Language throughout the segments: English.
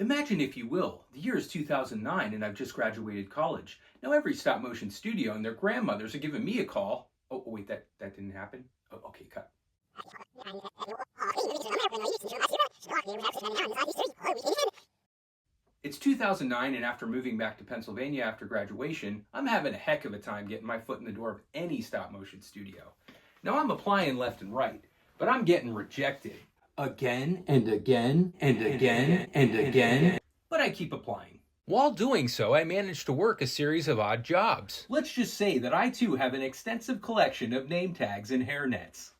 Imagine, if you will, the year is 2009 and I've just graduated college. Now every stop motion studio and their grandmothers are giving me a call. Oh, wait, that didn't happen? Oh, okay, cut. It's 2009, and after moving back to Pennsylvania after graduation, I'm having a heck of a time getting my foot in the door of any stop motion studio. Now I'm applying left and right, but I'm getting rejected. Again and again and again and again. But I keep applying. While doing so, I managed to work a series of odd jobs. Let's just say that I too have an extensive collection of name tags and hairnets.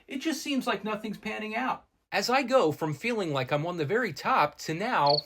It just seems like nothing's panning out. As I go from feeling like I'm on the very top to now,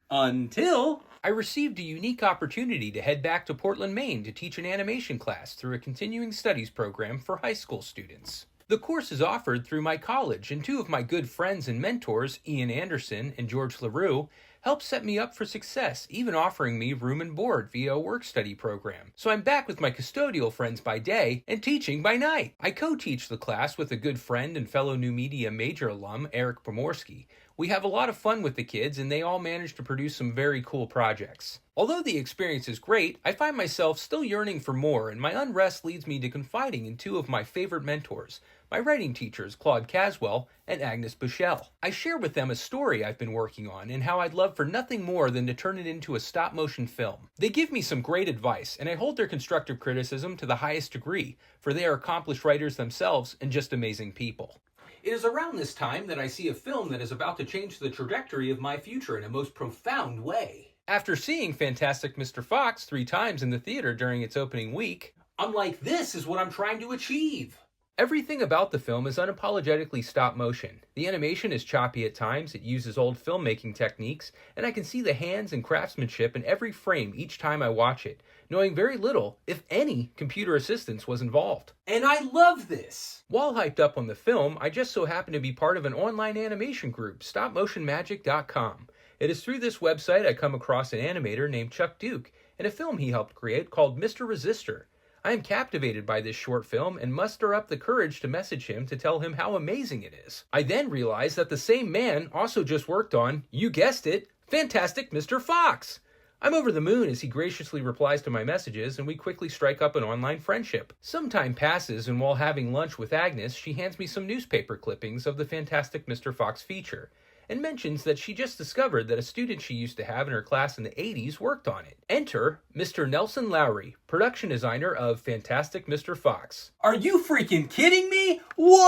until I received a unique opportunity to head back to Portland, Maine to teach an animation class through a continuing studies program for high school students. The course is offered through my college, and two of my good friends and mentors, Ian Anderson and George LaRue, helped set me up for success, even offering me room and board via a work-study program. So I'm back with my custodial friends by day and teaching by night. I co-teach the class with a good friend and fellow New Media major alum, Eric Pomorski. We have a lot of fun with the kids, and they all manage to produce some very cool projects. Although the experience is great, I find myself still yearning for more, and my unrest leads me to confiding in two of my favorite mentors, my writing teachers, Claude Caswell and Agnes Bushell. I share with them a story I've been working on and how I'd love for nothing more than to turn it into a stop-motion film. They give me some great advice, and I hold their constructive criticism to the highest degree, for they are accomplished writers themselves and just amazing people. It is around this time that I see a film that is about to change the trajectory of my future in a most profound way. After seeing Fantastic Mr. Fox 3 times in the theater during its opening week, I'm like, this is what I'm trying to achieve. Everything about the film is unapologetically stop motion. The animation is choppy at times, it uses old filmmaking techniques, and I can see the hands and craftsmanship in every frame each time I watch it, knowing very little, if any, computer assistance was involved. And I love this! While hyped up on the film, I just so happen to be part of an online animation group, StopMotionMagic.com. It is through this website I come across an animator named Chuck Duke, and a film he helped create called Mr. Resistor. I am captivated by this short film and muster up the courage to message him to tell him how amazing it is. I then realize that the same man also just worked on, you guessed it, Fantastic Mr. Fox. I'm over the moon as he graciously replies to my messages, and we quickly strike up an online friendship. Some time passes, and while having lunch with Agnes, she hands me some newspaper clippings of the Fantastic Mr. Fox feature, and mentions that she just discovered that a student she used to have in her class in the 80s worked on it. Enter Mr. Nelson Lowry, production designer of Fantastic Mr. Fox. Are you freaking kidding me? Whoa!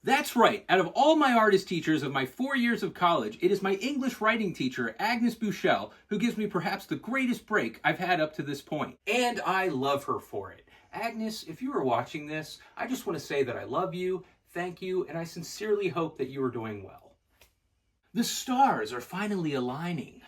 That's right. Out of all my artist teachers of my 4 years of college, it is my English writing teacher, Agnes Bushell, who gives me perhaps the greatest break I've had up to this point. And I love her for it. Agnes, if you are watching this, I just want to say that I love you, thank you, and I sincerely hope that you are doing well. The stars are finally aligning.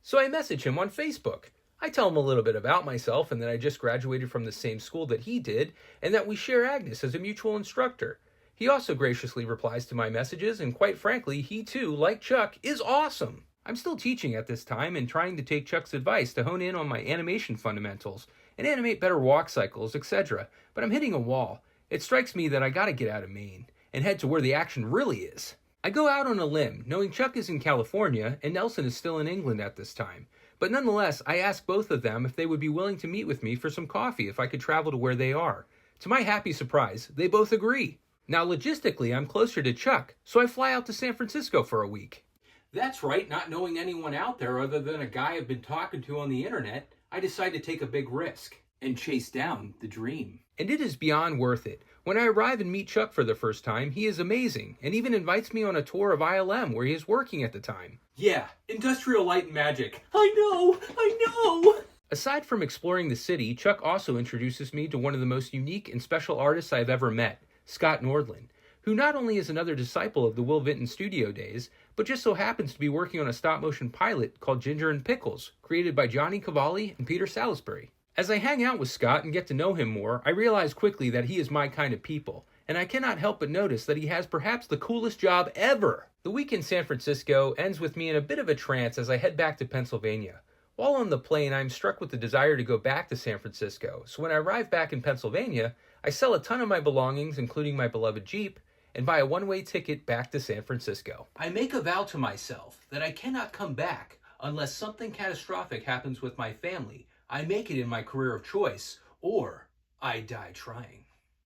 So I message him on Facebook. I tell him a little bit about myself and that I just graduated from the same school that he did and that we share Agnes as a mutual instructor. He also graciously replies to my messages, and quite frankly, he too, like Chuck, is awesome. I'm still teaching at this time and trying to take Chuck's advice to hone in on my animation fundamentals and animate better walk cycles, etc., but I'm hitting a wall. It strikes me that I gotta get out of Maine and head to where the action really is. I go out on a limb, knowing Chuck is in California and Nelson is still in England at this time. But nonetheless, I ask both of them if they would be willing to meet with me for some coffee if I could travel to where they are. To my happy surprise, they both agree. Now logistically, I'm closer to Chuck, so I fly out to San Francisco for a week. That's right, not knowing anyone out there other than a guy I've been talking to on the internet, I decide to take a big risk and chase down the dream. And it is beyond worth it. When I arrive and meet Chuck for the first time, he is amazing, and even invites me on a tour of ILM where he is working at the time. Yeah, Industrial Light and Magic. I know! Aside from exploring the city, Chuck also introduces me to one of the most unique and special artists I've ever met, Scott Nordland, who not only is another disciple of the Will Vinton studio days, but just so happens to be working on a stop-motion pilot called Ginger and Pickles, created by Johnny Cavalli and Peter Salisbury. As I hang out with Scott and get to know him more, I realize quickly that he is my kind of people, and I cannot help but notice that he has perhaps the coolest job ever. The week in San Francisco ends with me in a bit of a trance as I head back to Pennsylvania. While on the plane, I am struck with the desire to go back to San Francisco, so when I arrive back in Pennsylvania, I sell a ton of my belongings, including my beloved Jeep, and buy a one-way ticket back to San Francisco. I make a vow to myself that I cannot come back unless something catastrophic happens with my family, I make it in my career of choice, or I die trying.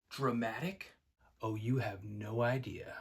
Dramatic? Oh, you have no idea.